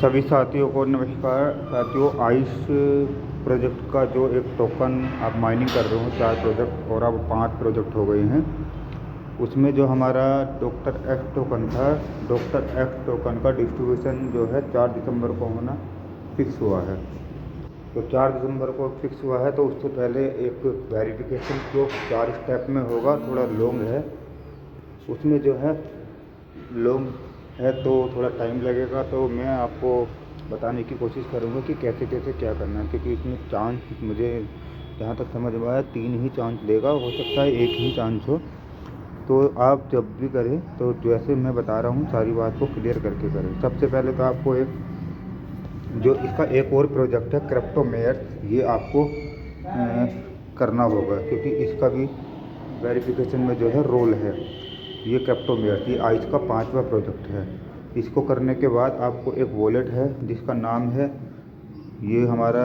सभी साथियों को नमस्कार। साथियों, आइस प्रोजेक्ट का जो एक टोकन आप माइनिंग कर रहे हो 4 प्रोजेक्ट और अब 5 प्रोजेक्ट हो गए हैं। उसमें जो हमारा डॉक्टर एक्स टोकन था, डॉक्टर एक्स टोकन का डिस्ट्रीब्यूशन जो है 4 दिसंबर को होना फिक्स हुआ है। तो 4 दिसंबर को फिक्स हुआ है, तो उससे पहले एक वेरिफिकेशन जो 4 स्टेप में होगा, थोड़ा लॉन्ग है। उसमें जो है लॉन्ग है तो थोड़ा टाइम लगेगा। तो मैं आपको बताने की कोशिश करूँगा कि कैसे कैसे क्या करना है, क्योंकि इसमें चांस मुझे जहाँ तक समझ में आया 3 ही चांस देगा, हो सकता है 1 ही चांस हो। तो आप जब भी करें तो जैसे मैं बता रहा हूँ सारी बात को क्लियर करके करें। सबसे पहले तो आपको एक जो इसका एक और प्रोजेक्ट है क्रिप्टो मेयर्स, ये आपको करना होगा, क्योंकि इसका भी वेरिफिकेशन में जो है रोल है। ये क्रिप्टो मेयर्स ये आइस का 5वां प्रोजेक्ट है। इसको करने के बाद आपको एक वॉलेट है जिसका नाम है ये हमारा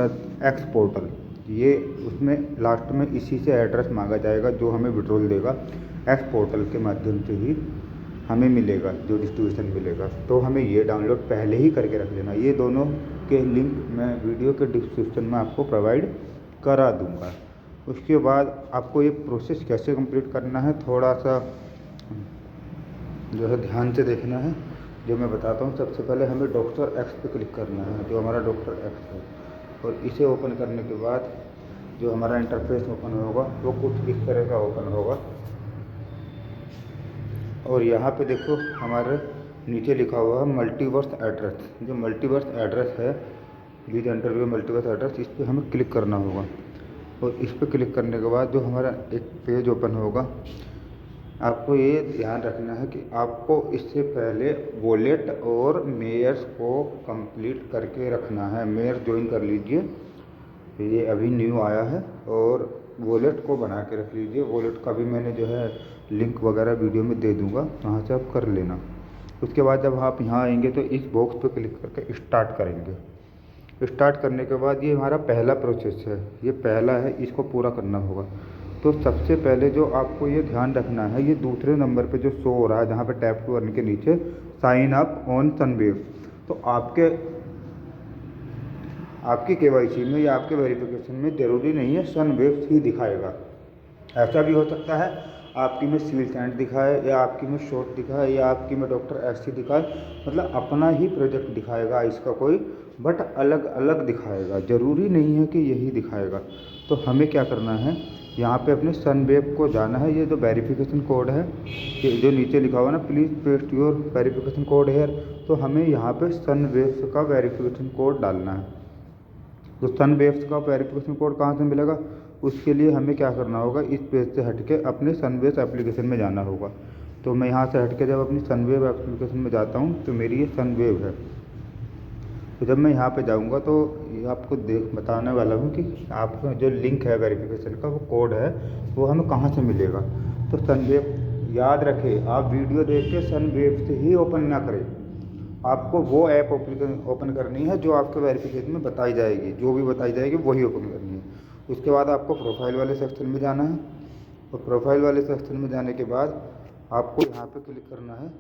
एक्स पोर्टल। ये उसमें लास्ट में इसी से एड्रेस मांगा जाएगा जो हमें विड्रॉल देगा। एक्स पोर्टल के माध्यम से ही हमें मिलेगा जो डिस्ट्रीब्यूशन मिलेगा। तो हमें ये डाउनलोड पहले ही करके रख देना। ये दोनों के लिंक मैं वीडियो के डिस्क्रिप्शन में आपको प्रोवाइड करा दूंगा। उसके बाद आपको ये प्रोसेस कैसे कंप्लीट करना है, थोड़ा सा जो है ध्यान से देखना है जो मैं बताता हूँ। सबसे पहले हमें डॉक्टर एक्स पे क्लिक करना है, जो हमारा डॉक्टर एक्स है, और इसे ओपन करने के बाद जो हमारा इंटरफेस ओपन होगा वो कुछ इस तरह का ओपन होगा। और यहाँ पे देखो हमारे नीचे लिखा हुआ है मल्टीवर्स एड्रेस। जो मल्टीवर्स एड्रेस है, विद इंटरव्यू मल्टीवर्स एड्रेस, इस पर हमें क्लिक करना होगा। और इस पर क्लिक करने के बाद जो हमारा एक पेज ओपन होगा, आपको ये ध्यान रखना है कि आपको इससे पहले वॉलेट और मेयर्स को कंप्लीट करके रखना है। मेयर ज्वाइन कर लीजिए, ये अभी न्यू आया है, और वॉलेट को बना के रख लीजिए। वॉलेट का भी मैंने जो है लिंक वगैरह वीडियो में दे दूंगा, वहाँ से आप कर लेना। उसके बाद जब आप यहाँ आएंगे तो इस बॉक्स पे क्लिक करके स्टार्ट करेंगे। स्टार्ट करने के बाद ये हमारा पहला प्रोसेस है, ये पहला है, इसको पूरा करना होगा। तो सबसे पहले जो आपको ये ध्यान रखना है, ये दूसरे नंबर पे जो शो हो रहा है जहाँ पे टैप टू अर्न के नीचे साइन अप ऑन सनवेव, तो आपकी केवाईसी में या आपके वेरिफिकेशन में ज़रूरी नहीं है सनवेव ही दिखाएगा। ऐसा भी हो सकता है आपकी में सिविल सेंट दिखाए, या आपकी में शॉर्ट दिखाए, या आपकी में डॉक्टर एस दिखाए, मतलब अपना ही प्रोजेक्ट दिखाएगा इसका कोई, बट अलग अलग दिखाएगा। ज़रूरी नहीं है कि यही दिखाएगा। तो हमें क्या करना है, यहाँ पे अपने सनवेव को जाना है। ये जो वेरिफिकेशन कोड है, ये जो नीचे लिखा हुआ ना, please paste your verification code here, तो हमें यहाँ पे सनवेव का वेरिफिकेशन कोड डालना है। तो सनवेव्स का वेरिफिकेशन कोड कहाँ से मिलेगा, उसके लिए हमें क्या करना होगा, इस पेज से हटके अपने सनवेव एप्लीकेशन में जाना होगा। तो मैं यहाँ से हटके जब अपनी सनवेव एप्लीकेशन में जाता हूँ तो मेरी ये सनवेव है। तो जब मैं यहाँ पे जाऊँगा तो ये आपको बताने वाला हूँ कि आपका जो लिंक है वेरिफिकेशन का, वो कोड है, वो हमें कहाँ से मिलेगा। तो सनवेव याद रखें, आप वीडियो देख के सनवेव से ही ओपन ना करें। आपको वो ऐप ओपन करनी है जो आपके वेरिफिकेशन में बताई जाएगी, जो भी बताई जाएगी वही ओपन करनी है। उसके बाद आपको प्रोफाइल वाले सेक्शन में जाना है, और प्रोफाइल वाले सेक्शन में जाने के बाद आपको यहाँ पे क्लिक करना है।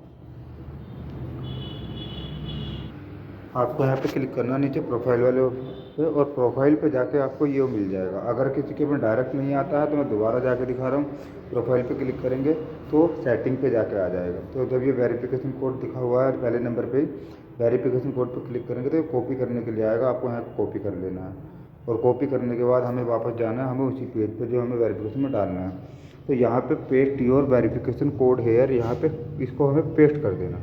आपको यहाँ पे क्लिक करना नीचे प्रोफाइल वाले पे, और प्रोफाइल पे जाके आपको ये मिल जाएगा। अगर किसी के में डायरेक्ट नहीं आता है तो मैं दोबारा जाके दिखा रहा हूँ। प्रोफाइल पे क्लिक करेंगे तो सेटिंग पे जाके आ जाएगा। तो जब ये वेरिफिकेशन कोड दिखा हुआ है पहले नंबर पे, वेरिफिकेशन कोड पर क्लिक करेंगे तो ये कॉपी करने के लिए आएगा, आपको यहाँ कॉपी कर लेना है। और कॉपी करने के बाद हमें वापस जाना है, हमें उसी पेज पर जो हमें वेरिफिकेशन में डालना है। तो यहाँ पे paste your verification code here, यहाँ पे इसको हमें पेस्ट कर देना।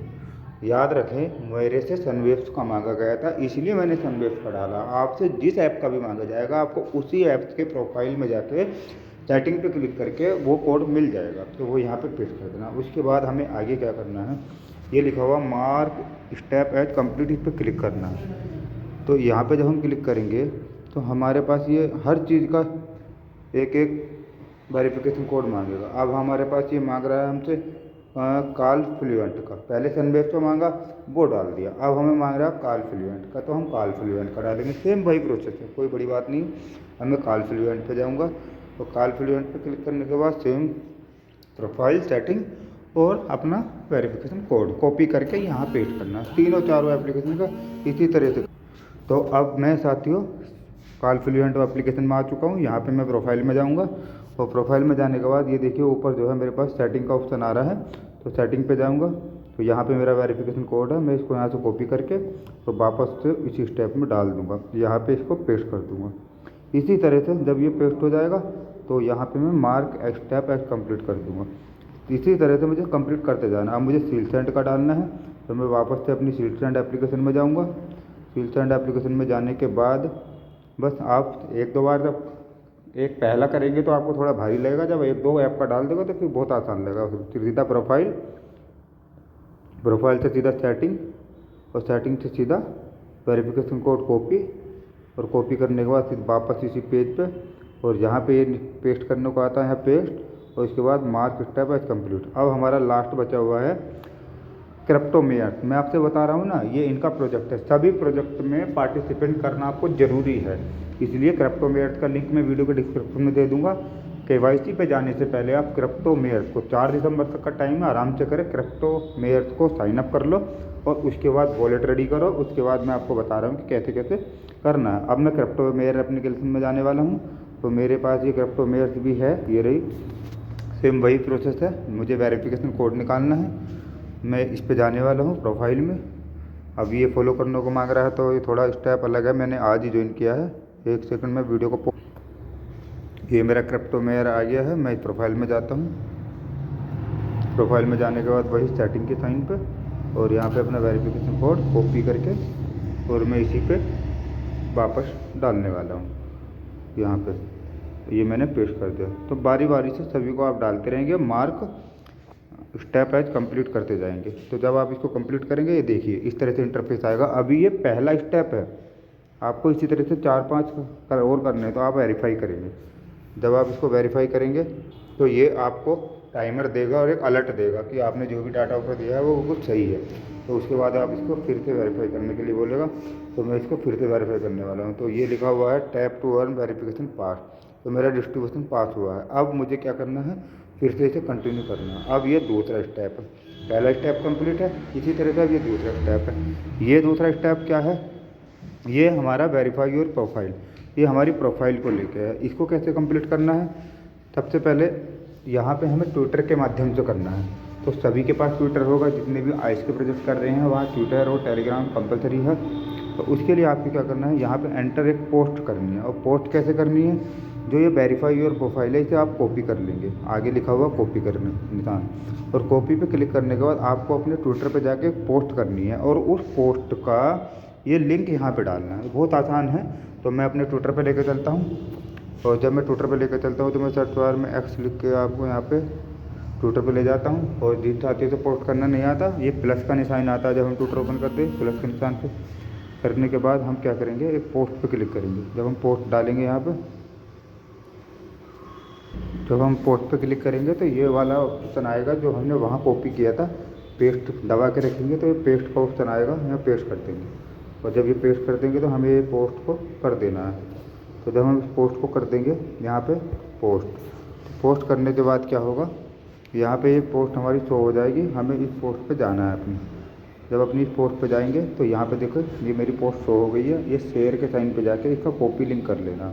याद रखें, मेरे से सनवेव्स का मांगा गया था, इसलिए मैंने सनवेव्स का डाला। आपसे जिस ऐप का भी मांगा जाएगा, आपको उसी ऐप के प्रोफाइल में जाके सेटिंग पे क्लिक करके वो कोड मिल जाएगा। तो वो यहाँ पे पेस्ट कर देना। उसके बाद हमें आगे क्या करना है, ये लिखा हुआ मार्क स्टेप एज कंप्लीट, इस पर क्लिक करना है। तो यहाँ पे जब हम क्लिक करेंगे तो हमारे पास ये हर चीज़ का एक एक वेरिफिकेशन कोड मांगेगा। अब हमारे पास ये मांग रहा है हमसे कॉल फ्लुएंट का, पहले सनवेव पे मांगा वो डाल दिया, अब हमें मांग रहा है कॉल फ्लुएंट का, तो हम कॉल फ्लुएंट का डालेंगे। सेम वही प्रोसेस है, कोई बड़ी बात नहीं। अब मैं कॉल फ्लुएंट पे जाऊँगा, तो कॉल फ्लुएंट पे क्लिक करने के बाद सेम प्रोफाइल सेटिंग, और अपना वेरिफिकेशन कोड कॉपी करके यहाँ पेस्ट करना, तीनों चारों एप्लीकेशन का इसी तरह से। तो अब मैं साथियों कॉन्फ्लुएंट एप्लीकेशन में आ चुका हूँ। यहाँ पे मैं प्रोफाइल में जाऊँगा और प्रोफाइल में जाने के बाद ये देखिए ऊपर जो है मेरे पास सेटिंग का ऑप्शन आ रहा है, तो सेटिंग पे जाऊँगा। तो यहाँ पे मेरा वेरिफिकेशन कोड है, मैं इसको यहाँ से कॉपी करके तो वापस से इसी स्टेप में डाल दूँगा, यहाँ पे इसको पेस्ट कर दूँगा। इसी तरह से जब ये पेस्ट हो जाएगा तो यहाँ पे मैं मार्क स्टेप एज कंप्लीट कर दूँगा। इसी तरह से मुझे कंप्लीट करते जाना। अब मुझे सील सेंड का डालना है, तो मैं वापस से अपनी सील सेंड एप्लीकेशन में जाऊँगा। सील सेंड एप्लीकेशन में जाने के बाद बस आप एक दो बार जब एक पहला करेंगे तो आपको थोड़ा भारी लगेगा, जब एक दो ऐप का डाल देगा तो फिर बहुत आसान लगेगा। फिर सीधा प्रोफाइल, प्रोफाइल से सीधा सेटिंग और सेटिंग से सीधा वेरिफिकेशन कोड कॉपी, और कॉपी करने के बाद फिर वापस इसी पेज पे, और यहाँ पे ये पेस्ट करने को आता है यहाँ पेस्ट, और इसके बाद मार्क स्टेप एज कंप्लीट। अब हमारा लास्ट बचा हुआ है क्रिप्टोमेयर्स। मैं आपसे बता रहा हूँ ना, ये इनका प्रोजेक्ट है, सभी प्रोजेक्ट में पार्टिसिपेट करना आपको ज़रूरी है। इसलिए क्रिप्टोमेयर्स का लिंक मैं वीडियो के डिस्क्रिप्शन में दे दूँगा। KYC पे जाने से पहले आप क्रिप्टोमेयर्स को 4 दिसंबर तक का टाइम है, आराम से करें, क्रिप्टोमेयर्स को साइन अप कर लो और उसके बाद वॉलेट रेडी करो। उसके बाद मैं आपको बता रहा हूँ कि कैसे कैसे करना है। अब मैं क्रिप्टोमेयर एप्लीकेशन में जाने वाला हूँ, तो मेरे पास ये क्रिप्टोमेयर्स भी है, ये रही, सेम वही प्रोसेस है। मुझे वेरिफिकेशन कोड निकालना है, मैं इस पे जाने वाला हूँ प्रोफाइल में। अब ये फॉलो करने को मांग रहा है, तो ये थोड़ा स्टेप अलग है, मैंने आज ही ज्वाइन किया है। एक सेकंड में वीडियो को, ये मेरा क्रिप्टोमेयर आ गया है। मैं प्रोफाइल में जाता हूँ। प्रोफाइल में जाने के बाद वही सेटिंग के साइन पे, और यहाँ पे अपना वेरिफिकेशन कोड कॉपी करके और मैं इसी पे वापस डालने वाला हूँ। यहाँ पे ये मैंने पेस्ट कर दिया। तो बारी बारी से सभी को आप डालते रहेंगे, मार्क स्टेप एज कंप्लीट करते जाएंगे। तो जब आप इसको कंप्लीट करेंगे, ये देखिए इस तरह से इंटरफेस आएगा। अभी ये पहला स्टेप है, आपको इसी तरह से 4-5 और करने हैं, तो आप वेरीफाई करेंगे। जब आप इसको वेरीफाई करेंगे तो ये आपको टाइमर देगा और एक अलर्ट देगा कि आपने जो भी डाटा ऊपर दिया है वो बिल्कुल सही है। तो उसके बाद आप इसको फिर से वेरीफाई करने के लिए बोलेगा, तो मैं इसको फिर से वेरीफाई करने वाला हूँ। तो ये लिखा हुआ है टैप टू अर्न वेरिफिकेशन पास, तो मेरा डिस्ट्रीब्यूशन पास हुआ है। अब मुझे क्या करना है, फिर से इसे कंटिन्यू करना है। अब ये दूसरा स्टेप है, पहला स्टेप कंप्लीट है, इसी तरह से अब ये दूसरा स्टेप है। ये दूसरा स्टेप क्या है, ये हमारा वेरीफाई योर प्रोफाइल, ये हमारी प्रोफाइल को लेके है। इसको कैसे कंप्लीट करना है, सबसे पहले यहाँ पे हमें ट्विटर के माध्यम से करना है। तो सभी के पास ट्विटर होगा, जितने भी आइस के प्रोजेक्ट कर रहे हैं वहाँ ट्विटर और टेलीग्राम कंपलसरी है। तो उसके लिए आपको क्या करना है, यहाँ पे एंटर एक पोस्ट करनी है। और पोस्ट कैसे करनी है, जो ये वेरीफाई योर प्रोफाइल है इसे आप कॉपी कर लेंगे, आगे लिखा हुआ कॉपी करने निशान, और कॉपी पे क्लिक करने के बाद आपको अपने ट्विटर पे जाके पोस्ट करनी है, और उस पोस्ट का ये लिंक यहाँ पे डालना है। बहुत आसान है। तो मैं अपने ट्विटर पे लेके चलता हूँ, और जब मैं ट्विटर पे लेके चलता हूँ तो मैं सर्च बार में एक्स लिख के आपको यहाँ पे ट्विटर पे ले जाता हूँ। और जिस साथी से पोस्ट करना नहीं आता, ये प्लस का निशान आता है जब हम ट्विटर ओपन करते हैं, प्लस के निशान पे करने के बाद हम क्या करेंगे, एक पोस्ट पे क्लिक करेंगे। जब हम पोस्ट डालेंगे यहाँ पे, जब हम पोस्ट पे क्लिक करेंगे तो ये वाला ऑप्शन आएगा जो हमने वहाँ कॉपी किया था, पेस्ट दबा के रखेंगे तो ये पेस्ट का ऑप्शन आएगा, यहाँ पेस्ट कर देंगे। और जब ये पेस्ट कर देंगे तो हमें ये पोस्ट को कर देना है। तो जब हम इस पोस्ट को कर देंगे यहाँ पे पोस्ट करने के बाद क्या होगा, यहाँ पे ये पोस्ट हमारी शो हो जाएगी। हमें इस पोस्ट पे जाना है अपनी। जब अपनी इस पोस्ट पे जाएंगे तो यहाँ पे देखो ये मेरी पोस्ट शो हो गई है। ये शेयर के साइन पे जाके इसका कॉपी लिंक कर लेना,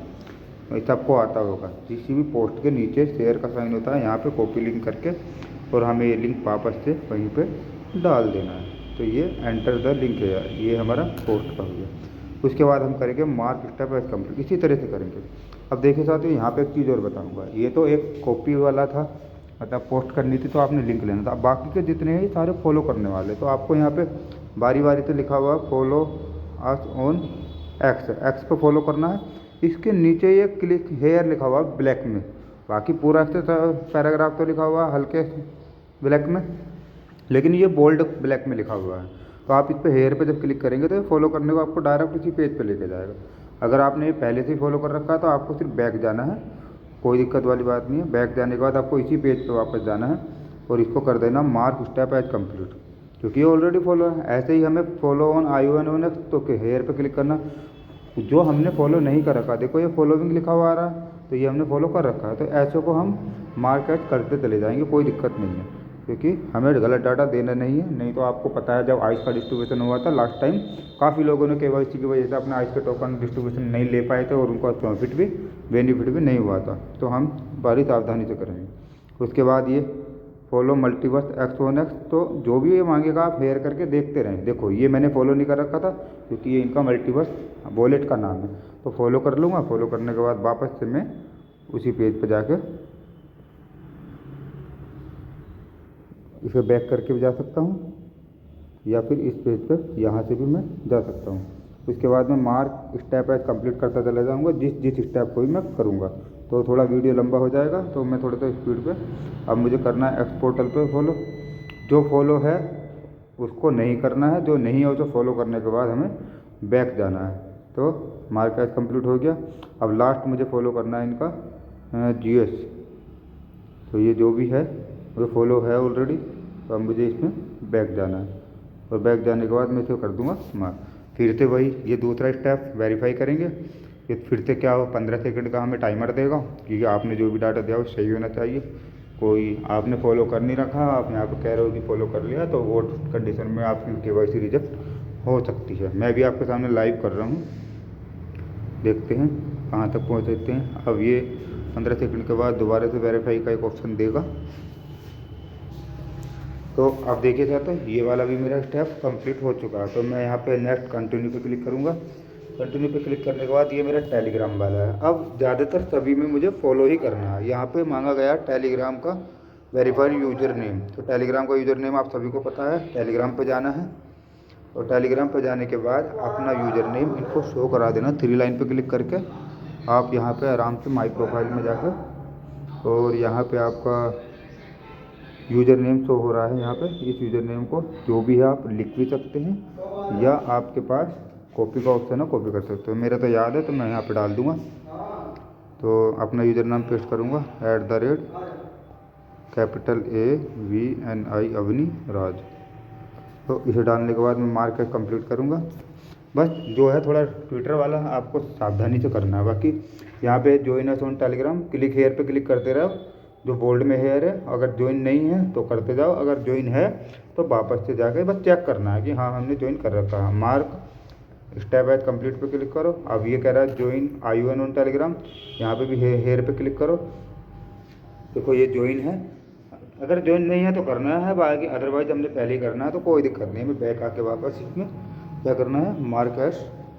सबको आता होगा। किसी भी पोस्ट के नीचे शेयर का साइन होता है, यहाँ पे कॉपी लिंक करके और हमें ये लिंक वापस से वहीं पे डाल देना है। तो ये एंटर द लिंक है, ये हमारा पोस्ट का हो गया। उसके बाद हम करेंगे मार्क स्टेप एज कंप्लीट, इसी तरह से करेंगे। अब देखिए साथियों, यहाँ पे एक चीज़ और बताऊँगा। ये तो एक कॉपी वाला था, मतलब पोस्ट करनी थी तो आपने लिंक लेना था। बाकी के जितने हैं ये सारे फॉलो करने वाले। तो आपको यहाँ पे बारी बारी से लिखा हुआ फॉलो अस ऑन एक्स पे फॉलो करना है। इसके नीचे ये क्लिक हेयर लिखा हुआ ब्लैक में, बाकी पूरा पैराग्राफ तो लिखा हुआ हल्के ब्लैक में, लेकिन ये बोल्ड ब्लैक में लिखा हुआ है। तो आप इस पे हेयर पे जब क्लिक करेंगे तो ये फॉलो करने को आपको डायरेक्ट उसी पेज पे लेके जाएगा। अगर आपने ये पहले से ही फॉलो कर रखा है तो आपको सिर्फ बैक जाना है, कोई दिक्कत वाली बात नहीं है। बैक जाने के बाद आपको इसी पेज पे वापस जाना है और इसको कर देना मार्क स्टेप एज कंप्लीट, क्योंकि ये ऑलरेडी फॉलो है। ऐसे ही हमें फॉलो ऑन ION तो हेयर पे क्लिक करना, जो हमने फॉलो नहीं कर रखा, देखो ये फॉलोइंग लिखा हुआ आ रहा है, तो ये हमने फॉलो कर रखा है। तो ऐसे को हम मार्क एज करते चले जाएंगे, कोई दिक्कत नहीं है। क्योंकि हमें गलत डाटा देना नहीं है। नहीं तो आपको पता है जब आइस का डिस्ट्रीब्यूशन हुआ था लास्ट टाइम, काफ़ी लोगों ने KYC की वजह से अपना आइस के टोकन डिस्ट्रीब्यूशन नहीं ले पाए थे और उनको प्रॉफिट भी बेनिफिट भी नहीं हुआ था। तो हम बड़ी सावधानी से करेंगे। उसके बाद ये फॉलो मल्टीवर्स X1X, तो जो भी ये मांगेगा आप हेयर करके देखते रहें। देखो ये मैंने फॉलो नहीं कर रखा था क्योंकि ये इनका मल्टीवर्स वॉलेट का नाम है, तो फॉलो कर लूँगा। फॉलो करने के बाद वापस से मैं उसी पेज पर जाकर इसे बैक करके भी जा सकता हूँ, या फिर इस पेज पर यहाँ से भी मैं जा सकता हूँ। उसके बाद मैं मार्क स्टेप एज कंप्लीट करता चला जाऊँगा जिस स्टेप को भी मैं करूँगा। तो थोड़ा वीडियो लंबा हो जाएगा, तो मैं थोड़ा सा स्पीड पे। अब मुझे करना है एक्स पोर्टल पे फॉलो। जो फॉलो है उसको नहीं करना है, जो नहीं है उसे फॉलो करने के बाद हमें बैक जाना है। तो मार्क एज कंप्लीट हो गया। अब लास्ट मुझे फॉलो करना है इनका GS। तो ये जो भी है वो फॉलो है ऑलरेडी, तो अब मुझे इसमें बैक जाना है। और बैक जाने के बाद मैं इसे कर दूंगा मार्क। फिर से वही ये दूसरा स्टेप वेरीफाई करेंगे। ये फिर से क्या हो, 15 सेकंड का हमें टाइमर देगा, क्योंकि आपने जो भी डाटा दिया वो सही होना चाहिए। कोई आपने फॉलो कर नहीं रखा, आप यहाँ पर कह रहे हो कि फॉलो कर लिया, तो वो कंडीशन में आपकी KYC रिजेक्ट हो सकती है। मैं भी आपके सामने लाइव कर रहा हूँ, देखते हैं कहाँ तक पहुँच सकते हैं। अब ये 15 सेकंड के बाद दोबारा से वेरीफाई का एक ऑप्शन देगा। तो अब देखिए साथ, तो ये वाला भी मेरा स्टेप कंप्लीट हो चुका है। तो मैं यहाँ पे नेक्स्ट कंटिन्यू पे क्लिक करूँगा। कंटिन्यू पे क्लिक करने के बाद ये मेरा टेलीग्राम वाला है। अब ज़्यादातर सभी में मुझे फॉलो ही करना है। यहाँ पे मांगा गया टेलीग्राम का वेरीफाइड यूज़र नेम। तो टेलीग्राम का यूज़र नेम आप सभी को पता है, टेलीग्राम पे जाना है। और टेलीग्राम पे जाने के बाद अपना यूज़र नेम इनको शो करा देना। 3 लाइन पे क्लिक करके आप यहाँ पे आराम से माई प्रोफाइल में जाकर, और यहाँ पे आपका यूज़र नेम शो हो रहा है। यहाँ पे इस यूज़र नेम को जो भी है आप लिख भी सकते हैं, या आपके पास कॉपी का ऑप्शन है, कॉपी कर सकते हो। मेरा तो याद है तो मैं यहाँ पे डाल दूँगा। तो अपना यूज़र नाम पेस्ट करूँगा @AVNI अवनी राज। तो इसे डालने के बाद मैं मार्क कंप्लीट करूँगा। बस जो है थोड़ा ट्विटर वाला आपको सावधानी से करना है। बाकी यहाँ पे join us on Telegram, click here पे क्लिक करते रहो। जो बोल्ड में हेयर है, अगर ज्वाइन नहीं है तो करते जाओ, अगर ज्वाइन है तो वापस से जाकर बस चेक करना है कि हाँ हमने ज्वाइन कर रखा है। मार्क स्टेप एज कंप्लीट पे क्लिक करो। अब ये कह रहा है ज्वाइन ION ऑन टेलीग्राम, यहाँ पे भी हेयर पे क्लिक करो। देखो ये ज्वाइन है, अगर ज्वाइन नहीं है तो करना है, बाकी अदरवाइज हमने पहले ही करना है तो कोई दिक्कत नहीं है। मैं बैक आके वापस इसमें क्या करना है, mark each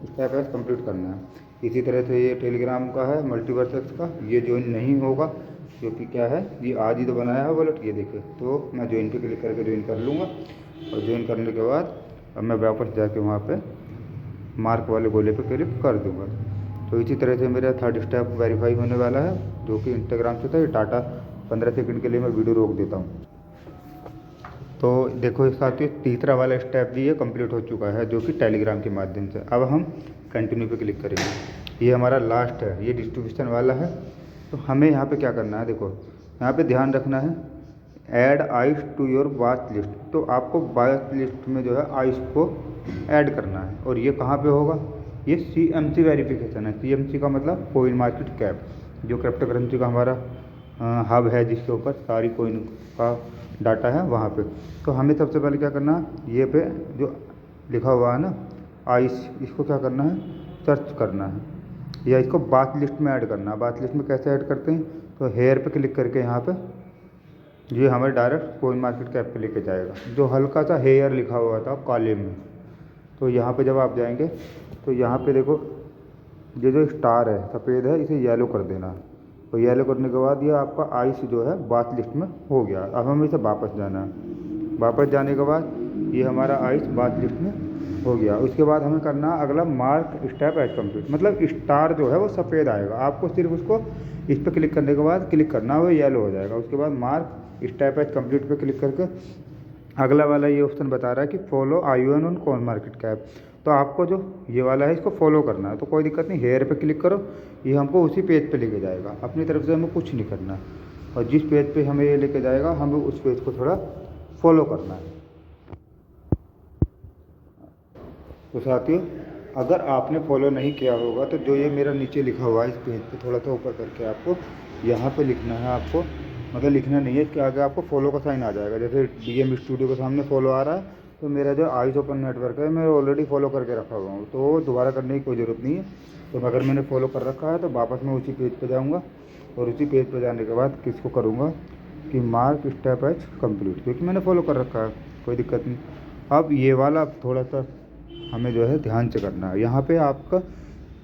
step as complete करना है। इसी तरह से ये टेलीग्राम का है मल्टीवर्स एक्स का, ये ज्वाइन नहीं होगा क्योंकि क्या है, ये आज ही तो बनाया है वॉलेट। ये देखिए, तो मैं ज्वाइन पे क्लिक करके ज्वाइन कर लूँगा। और ज्वाइन करने के बाद अब मैं वापस जाके वहाँ पे मार्क वाले गोले पे क्लिक कर दूँगा। तो इसी तरह से मेरा थर्ड स्टेप वेरीफाई होने वाला है, जो कि इंस्टाग्राम से था। ये टाटा 15 सेकंड के लिए मैं वीडियो रोक देता हूँ। तो देखो इस साथ ही तीसरा वाला स्टेप भी ये कंप्लीट हो चुका है, जो कि टेलीग्राम के माध्यम से। अब हम कंटिन्यू पे क्लिक करेंगे। ये हमारा लास्ट है, ये डिस्ट्रीब्यूशन वाला है। तो हमें यहाँ पे क्या करना है, देखो यहाँ पे ध्यान रखना है, add ice to your watch list. तो आपको वॉच लिस्ट में जो है आइस को ऐड करना है। और ये कहाँ पे होगा, ये CMC वेरिफिकेशन है। CMC का मतलब कोइन मार्केट कैप, जो क्रिप्टो करेंसी का हमारा हब है, जिसके ऊपर सारी कोइन का डाटा है वहाँ पे। तो हमें सबसे पहले क्या करना है, ये पे जो लिखा हुआ है ना आइस, इसको क्या करना है, सर्च करना है, या इसको बात लिस्ट में ऐड करना है। बात लिस्ट में कैसे ऐड करते हैं, तो हेयर पे क्लिक करके यहाँ पे ये हमें डायरेक्ट कोइन मार्केट कैप पे लेके जाएगा। जो हल्का सा हेयर लिखा हुआ था काले में, तो यहाँ पे जब आप जाएंगे तो यहाँ पे देखो ये जो स्टार है सफ़ेद है, इसे येलो कर देना है। तो येलो करने के बाद ये आपका आइस जो है बात लिस्ट में हो गया। अब हमें इसे वापस जाना है। वापस जाने के बाद ये हमारा आइस बात लिस्ट में हो गया। उसके बाद हमें करना है अगला मार्क स्टेप एज कंप्लीट, मतलब स्टार जो है वो सफ़ेद आएगा। आपको सिर्फ उसको इस पर क्लिक करने के बाद क्लिक करना है, वो येलो हो जाएगा। उसके बाद मार्क स्टेप एज कंप्लीट पे क्लिक करके अगला वाला ये ऑप्शन बता रहा है कि follow ION on coin market cap. तो आपको जो ये वाला है इसको फॉलो करना है। तो कोई दिक्कत नहीं, हेयर पे क्लिक करो, ये हमको उसी पेज पे लेके जाएगा। अपनी तरफ से हमें कुछ नहीं करना है, और जिस पेज पे हमें ये लेके जाएगा हमें उस पेज को थोड़ा फॉलो करना है। तो साथियों, अगर आपने फॉलो नहीं किया होगा तो जो ये मेरा नीचे लिखा हुआ है इस पेज पे थोड़ा सा ऊपर करके आपको यहाँ पे लिखना है, आपको मतलब लिखना नहीं है, इसके आगे आपको फॉलो का साइन आ जाएगा। जैसे DM स्टूडियो के सामने फॉलो आ रहा है, तो मेरा जो आइस ओपन नेटवर्क है मैं ऑलरेडी फॉलो करके रखा हुआ हूँ, तो दोबारा करने की कोई ज़रूरत नहीं है। तो अगर मैंने फॉलो कर रखा है तो वापस मैं उसी पेज पे जाऊँगा, और उसी पेज पे जाने के बाद किसको करूँगा कि मार्क स्टेप एज कंप्लीट, क्योंकि मैंने फॉलो कर रखा है, कोई दिक्कत नहीं। अब ये वाला थोड़ा सा हमें जो है ध्यान से करना है। यहाँ पे आपका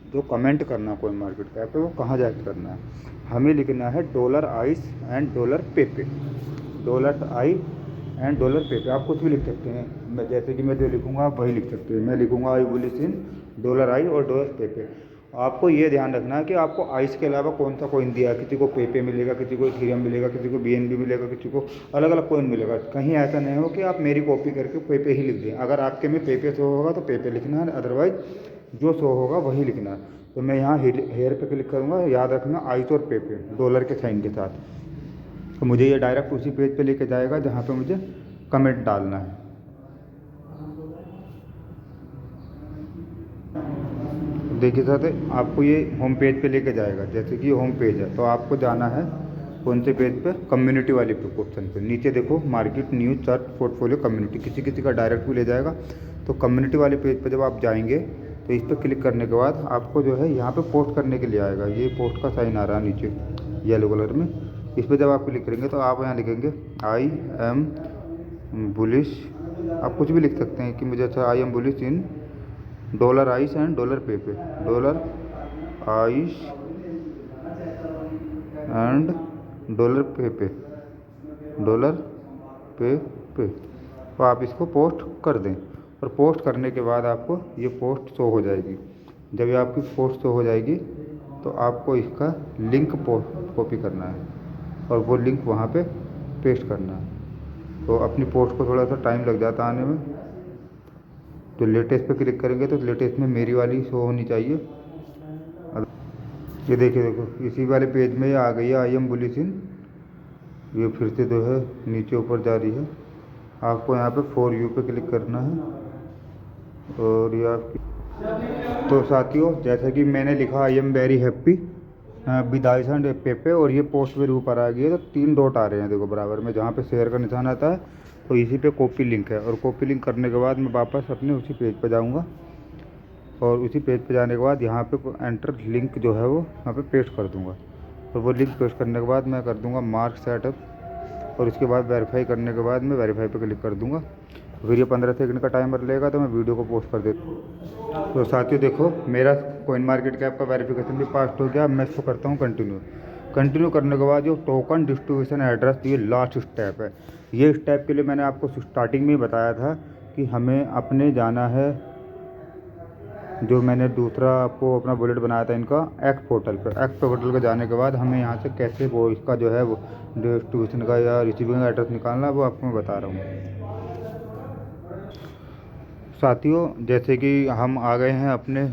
जो कमेंट करना कोई मार्केट कैप पे, वो कहाँ जाके करना है, हमें लिखना है $ice and $Pepe. $Ice and $Pepe, आप कुछ भी लिख सकते हैं। मैं जैसे कि मैं जो लिखूँगा आप वही लिख सकते हैं। मैं लिखूँगा आई बुलिश इन $आई और $पेपे। आपको ये ध्यान रखना है कि आपको आइस के अलावा कौन सा कॉइन दिया है। किसी को पेपे मिलेगा, किसी को इथेरियम मिलेगा, किसी को BNB मिलेगा, किसी को अलग अलग कॉइन मिलेगा। कहीं ऐसा नहीं हो कि आप मेरी कॉपी करके पेपे ही लिख दें। अगर आपके में पेपे शो होगा तो पेपे लिखना है, अदरवाइज जो शो होगा वही लिखना है। तो मैं यहाँ हेयर पे क्लिक करूँगा, याद रखना आइस और पेपे डॉलर के साइन के साथ। तो मुझे ये डायरेक्ट उसी पेज पे लेके जाएगा जहाँ पे मुझे कमेंट डालना है। देखिए साथ आपको ये होम पेज पे लेके जाएगा। जैसे कि ये होम पेज है, तो आपको जाना है कौन से पेज पे, कम्युनिटी वाले पे, ऑप्शन पे। नीचे देखो market news search portfolio community, किसी किसी का डायरेक्ट भी ले जाएगा। तो कम्युनिटी वाले पेज पे जब आप जाएंगे तो इस पर क्लिक करने के बाद आपको जो है यहाँ पे पोस्ट करने के लिए आएगा। ये पोस्ट का साइन आ रहा है नीचे येलो कलर में। इस पर जब आप क्लिक करेंगे तो आप यहाँ लिखेंगे आई एम बुलिश। आप कुछ भी लिख सकते हैं कि मुझे अच्छा I am bullish in $ice and $Pepe. $Ice and $Pepe, $Pepe. तो आप इसको पोस्ट कर दें, और पोस्ट करने के बाद आपको ये पोस्ट शो हो जाएगी। जब ये आपकी पोस्ट शो हो जाएगी तो आपको इसका लिंक कॉपी करना है, और वो लिंक वहाँ पे पेस्ट करना है। तो अपनी पोस्ट को थोड़ा सा टाइम लग जाता है आने में। तो लेटेस्ट पे क्लिक करेंगे तो लेटेस्ट में मेरी वाली शो होनी चाहिए। ये देखिए, देखो इसी वाले पेज में ये आ गई है आई एम बुलिश इन। ये फिर से जो है नीचे ऊपर जा रही है। आपको यहाँ पे फॉर यू पे क्लिक करना है, और ये आपकी। तो साथियों, जैसा कि मैंने लिखा I am very happy with ice and Pepe, और ये पोस्ट मेरे ऊपर आ गई है। तो 3 डॉट आ रहे हैं देखो बराबर में, जहाँ पे शेयर का निशान आता है। तो इसी पे कॉपी लिंक है, और कॉपी लिंक करने के बाद मैं वापस अपने उसी पेज पे जाऊँगा, और उसी पेज पे जाने के बाद यहाँ पे एंटर लिंक जो है वो यहाँ पे पेस्ट कर दूँगा। तो वो लिंक पेस्ट करने के बाद मैं कर दूँगा मार्क सेटअप, और उसके बाद वेरीफाई करने के बाद मैं वेरीफाई पे क्लिक कर दूँगा। फिर ये 15 सेकंड का टाइमर लेगा, तो मैं वीडियो को पोस्ट कर देता हूँ। तो साथियों देखो, मेरा कॉइन मार्केट कैप का वेरिफिकेशन भी पास हो गया। मैं इसको करता हूँ कंटिन्यू करने के बाद जो टोकन डिस्ट्रीब्यूशन एड्रेस, ये लास्ट स्टेप है। ये स्टेप के लिए मैंने आपको स्टार्टिंग में ही बताया था कि हमें अपने जाना है, जो मैंने दूसरा आपको अपना बुलेट बनाया था इनका, एक्ट पोर्टल पर। एक्ट पोर्टल पर जाने के बाद हमें यहाँ से कैसे वो इसका जो है वो डिस्ट्रीब्यूशन का या रिसीविंग एड्रेस निकालना है, वो आपको मैं बता रहा हूँ। साथियों, जैसे कि हम आ गए हैं अपने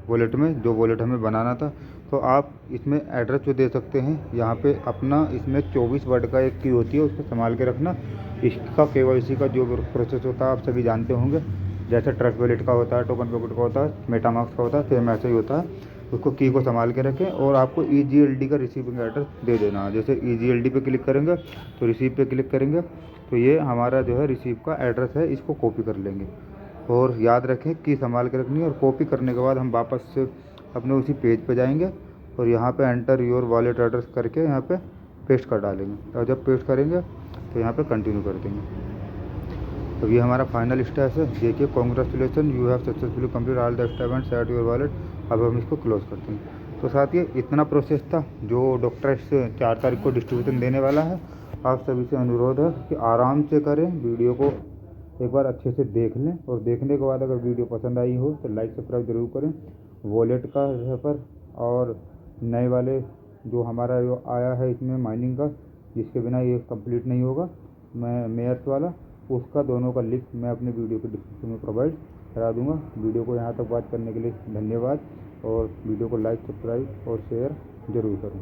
वॉलेट में, जो वॉलेट हमें बनाना था। तो आप इसमें एड्रेस जो दे सकते हैं यहाँ पे अपना, इसमें 24 वर्ड का एक की होती है, उसको संभाल के रखना। इसका KYC का जो प्रोसेस होता है आप सभी जानते होंगे। जैसे ट्रस्ट वॉलेट का होता है, टोकन पॉकेट का होता है, मेटामास्क का होता है, सेम ऐसे ही होता है। उसको की को संभाल के रखें, और आपको EGLD का रिसीविंग एड्रेस दे देना है। जैसे EGLD पे क्लिक करेंगे तो रिसीव पे क्लिक करेंगे, तो ये हमारा जो है रिसीव का एड्रेस है, इसको कॉपी कर लेंगे। और याद रखें कि संभाल के रखनी है। और कॉपी करने के बाद हम वापस से अपने उसी पेज पे जाएंगे, और यहाँ पे एंटर योर वॉलेट एड्रेस करके यहाँ पे पेस्ट कर डालेंगे। और जब पेस्ट करेंगे तो यहाँ पे कंटिन्यू कर देंगे। तो ये हमारा फाइनल स्टेप है। देखिए, congratulation, you have successfully complete all the step and set your wallet. अब हम इसको क्लोज करते हैं। तो साथ ही इतना प्रोसेस था जो डॉक्टर इस 4 तारीख को डिस्ट्रीब्यूशन देने वाला है। आप सभी से अनुरोध है कि आराम से करें, वीडियो को एक बार अच्छे से देख लें, और देखने के बाद अगर वीडियो पसंद आई हो तो लाइक सब्सक्राइब जरूर करें। वॉलेट का रेफर और नए वाले जो हमारा जो आया है इसमें माइनिंग का, जिसके बिना ये कंप्लीट नहीं होगा, मैं मेयर्स वाला, उसका दोनों का लिंक मैं अपने वीडियो के डिस्क्रिप्शन में प्रोवाइड करा दूंगा। वीडियो को यहाँ तक वॉच करने के लिए धन्यवाद, और वीडियो को लाइक सब्सक्राइब और शेयर ज़रूर करें।